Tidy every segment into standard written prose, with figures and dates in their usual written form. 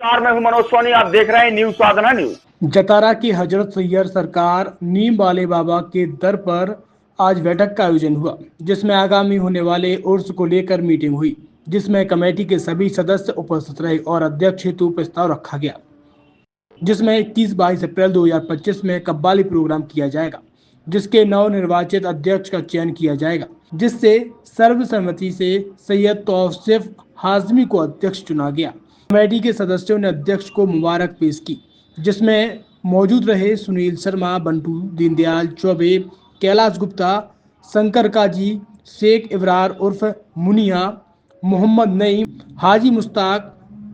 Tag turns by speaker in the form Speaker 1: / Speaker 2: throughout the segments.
Speaker 1: नमस्कार, मैं हूं मनोज सोनी। आप देख रहे हैं न्यूज साधना न्यूज।
Speaker 2: जतारा की हजरत सैयद सरकार नीम वाले बाबा के दर पर आज बैठक का आयोजन हुआ, जिसमें आगामी होने वाले उर्स को लेकर मीटिंग हुई, जिसमें कमेटी के सभी सदस्य उपस्थित रहे और अध्यक्ष हेतु प्रस्ताव रखा गया, जिसमें 21-22 अप्रैल 2025 में कव्वाली प्रोग्राम किया जाएगा, जिसके नवनिर्वाचित अध्यक्ष का चयन किया जाएगा, जिससे सर्वसम्मति से सैयद तौसीफ हाजमी को अध्यक्ष चुना गया। कमेटी के सदस्यों ने अध्यक्ष को मुबारक पेश की, जिसमें मौजूद रहे सुनील शर्मा, बंटू, दीनदयाल चौबे, कैलाश गुप्ता, शंकर काजी, शेख इब्रार उर्फ मुनिया, मोहम्मद नईम, हाजी मुश्ताक,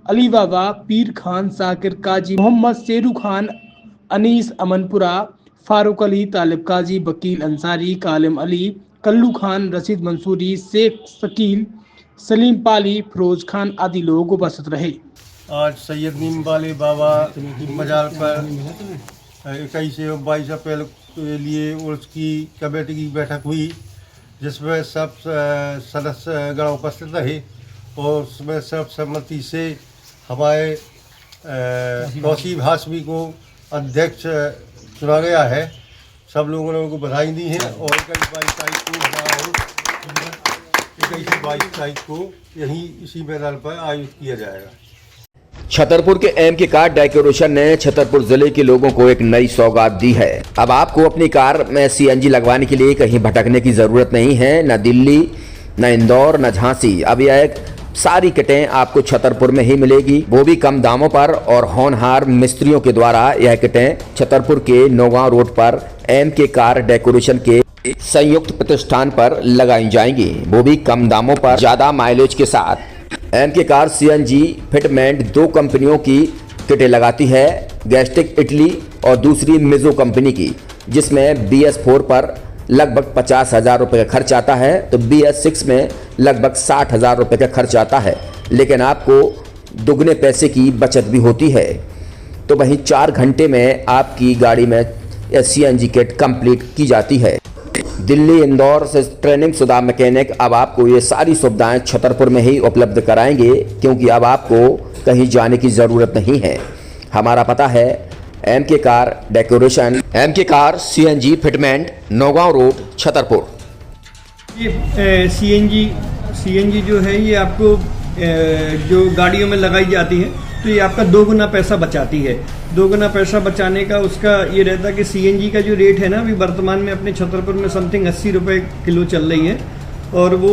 Speaker 2: अली बाबा, पीर खान, साकिर काजी, मोहम्मद शेरू खान, अनीस अमनपुरा, फारूक अली, तालिब काजी, वकील अंसारी, कालिम अली, कल्लू खान, रशीद मंसूरी, शेख शकील, सलीम पाली, फिरोज खान आदि लोग उपस्थित रहे।
Speaker 3: आज सैयद नीम वाले बाबा की मजार पर 21 से 22 अप्रैल के लिए उर्स की कमेटी की बैठक हुई, जिसमें सब सदस्यगण उपस्थित रहे और उसमें सर्वसम्मति से हमारे तौसीफ हाशमी को अध्यक्ष चुना गया है। सब लोगों ने उनको बधाई दी है और 21-22 तारीख को यहीं इसी मैदान पर आयोजित किया जाएगा।
Speaker 4: छतरपुर के एमके कार डेकोरेशन ने छतरपुर जिले के लोगों को एक नई सौगात दी है। अब आपको अपनी कार में सीएनजी लगवाने के लिए कहीं भटकने की जरूरत नहीं है, न दिल्ली, न इंदौर, न झांसी। अब यह एक सारी किटें आपको छतरपुर में ही मिलेगी, वो भी कम दामों पर और होनहार मिस्त्रियों के द्वारा। यह किटें छतरपुर के नौगांव रोड पर एमके कार डेकोरेशन के संयुक्त प्रतिष्ठान पर लगाई जाएंगी, वो भी कम दामों पर, ज्यादा माइलेज के साथ। एमके कार सीएनजी फिटमेंट 2 कंपनियों की किटें लगाती है, गैस्टिक इटली और दूसरी मिजो कंपनी की, जिसमें BS4 पर लगभग 50,000 रुपये का खर्च आता है, तो BS6 में लगभग 60,000 रुपये का खर्च आता है, लेकिन आपको दुगने पैसे की बचत भी होती है। तो वहीं 4 घंटे में आपकी गाड़ी में सीएनजी किट कंप्लीट की जाती है। दिल्ली, इंदौर से ट्रेनिंग शुदा मैकेनिक अब आपको ये सारी सुविधाएं छतरपुर में ही उपलब्ध कराएंगे, क्योंकि अब आपको कहीं जाने की ज़रूरत नहीं है। हमारा पता है MK car decoration, MK car CNG fitment, Nowgong road, Chhatarpur.
Speaker 5: ये सीएनजी जो है ये आपको जो गाड़ियों में लगाई जाती है, तो ये आपका 2 गुना पैसा बचाती है। 2 गुना पैसा बचाने का उसका ये रहता है कि सीएनजी का जो रेट है ना, अभी वर्तमान में अपने छतरपुर में समथिंग 80 रुपये किलो चल रही है, और वो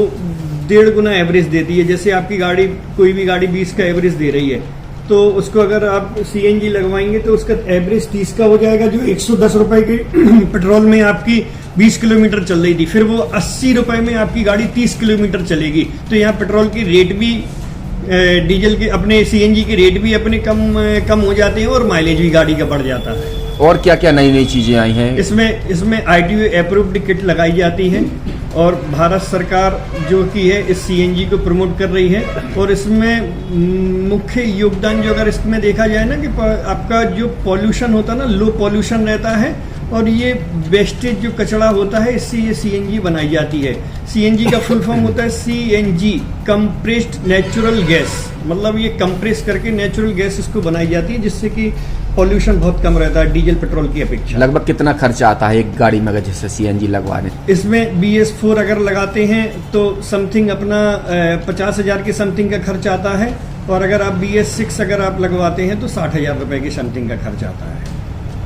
Speaker 5: 1.5 गुना एवरेज देती है। जैसे आपकी गाड़ी, कोई भी गाड़ी 20 का एवरेज दे रही है, तो उसको अगर आप सीएनजी लगवाएंगे तो उसका एवरेज 30 का हो जाएगा। जो 110 रुपये के पेट्रोल में आपकी 20 किलोमीटर चल रही थी, फिर वो 80 रुपये में आपकी गाड़ी 30 किलोमीटर चलेगी। तो यहाँ पेट्रोल की रेट भी, डीजल के, अपने सीएनजी के रेट भी अपने कम हो जाते हैं और माइलेज भी गाड़ी का बढ़ जाता है।
Speaker 4: और क्या क्या नई नई चीजें आई हैं?
Speaker 5: इसमें ITO अप्रूव्ड किट लगाई जाती है, और भारत सरकार जो की है इस सीएनजी को प्रमोट कर रही है। और इसमें मुख्य योगदान जो अगर इसमें देखा जाए ना, कि आपका जो पॉल्यूशन होता है ना, लो पॉल्यूशन रहता है, और ये वेस्टेज जो कचरा होता है, इससे ये सीएनजी बनाई जाती है। सीएनजी का फुल फॉर्म होता है CNG, कंप्रेस्ड नेचुरल गैस, मतलब ये कंप्रेस करके नेचुरल गैस इसको बनाई जाती है, जिससे कि पॉल्यूशन बहुत कम रहता है डीजल पेट्रोल की अपेक्षा।
Speaker 4: लगभग कितना खर्चा आता है एक गाड़ी में जैसे सीएनजी लगवाने?
Speaker 5: इसमें BS4 अगर लगाते हैं तो समथिंग अपना 50,000 के समथिंग का खर्च आता है, और अगर आप BS6 अगर आप लगवाते हैं तो 60,000 रुपये की समथिंग का खर्च आता है।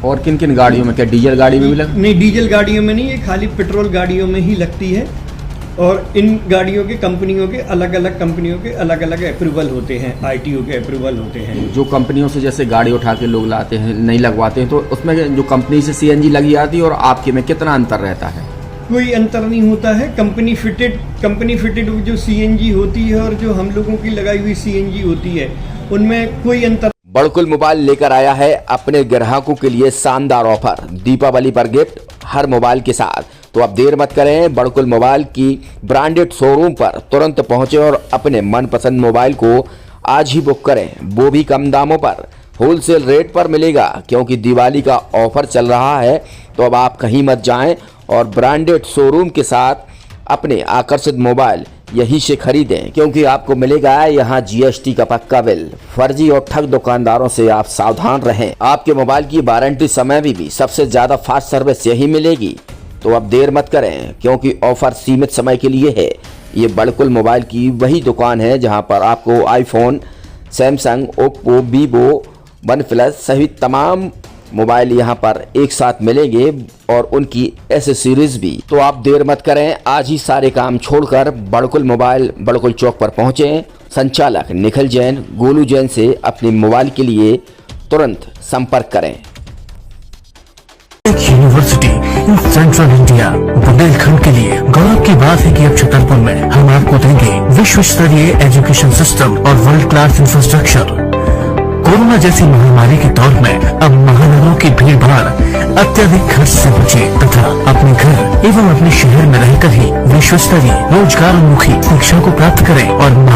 Speaker 4: और किन किन गाड़ियों में? क्या डीजल गाड़ी में भी
Speaker 5: नहीं, डीजल गाड़ियों में नहीं, ये खाली पेट्रोल गाड़ियों में ही लगती है। और इन गाड़ियों के कंपनियों के अलग अलग अप्रूवल होते हैं, ITO के अप्रूवल होते हैं।
Speaker 4: जो कंपनियों से जैसे गाड़ी उठा के लोग लाते हैं, नहीं लगवाते हैं, तो उसमें जो कंपनी से सीएनजी लगी आती है और आपके में कितना अंतर रहता है?
Speaker 5: कोई अंतर नहीं होता है। कंपनी फिटेड जो सीएनजी होती है और जो हम लोगों की लगाई हुई सीएनजी होती है, उनमें कोई अंतर।
Speaker 4: बड़कुल मोबाइल लेकर आया है अपने ग्राहकों के लिए शानदार ऑफर, दीपावली पर गिफ्ट हर मोबाइल के साथ। तो अब देर मत करें, बड़कुल मोबाइल की ब्रांडेड शोरूम पर तुरंत पहुंचे और अपने मनपसंद मोबाइल को आज ही बुक करें, वो भी कम दामों पर, होलसेल रेट पर मिलेगा, क्योंकि दिवाली का ऑफर चल रहा है। तो अब आप कहीं मत जाएं और ब्रांडेड शोरूम के साथ अपने आकर्षित मोबाइल यहीं से खरीदें, क्योंकि आपको मिलेगा यहाँ GST का पक्का बिल। फर्जी और ठग दुकानदारों से आप सावधान रहें। आपके मोबाइल की वारंटी समय में भी सबसे ज्यादा फास्ट सर्विस यही मिलेगी। तो अब देर मत करें, क्योंकि ऑफर सीमित समय के लिए है। ये बड़कुल मोबाइल की वही दुकान है जहां पर आपको iPhone, Samsung, Oppo, Vivo, OnePlus सहित तमाम मोबाइल यहां पर एक साथ मिलेंगे और उनकी एसेसरीज भी। तो आप देर मत करें, आज ही सारे काम छोड़कर बड़कुल मोबाइल बड़कुल चौक पर पहुंचें। संचालक निखिल जैन, गोलू जैन से अपने मोबाइल के लिए तुरंत संपर्क करें।
Speaker 6: एक university in central India Bundelkhand के लिए गौरव की बात है कि अब छतरपुर में हम आपको देंगे विश्व स्तरीय एजुकेशन सिस्टम और वर्ल्ड क्लास इंफ्रास्ट्रक्चर। कोरोना जैसी महामारी के दौर में अब महानगरों की भीड़ भाड़ अत्यधिक खर्च से बचे तथा अपने घर एवं अपने शहर में रहकर ही विश्व स्तरीय रोजगार उन्मुखी शिक्षा को प्राप्त करें और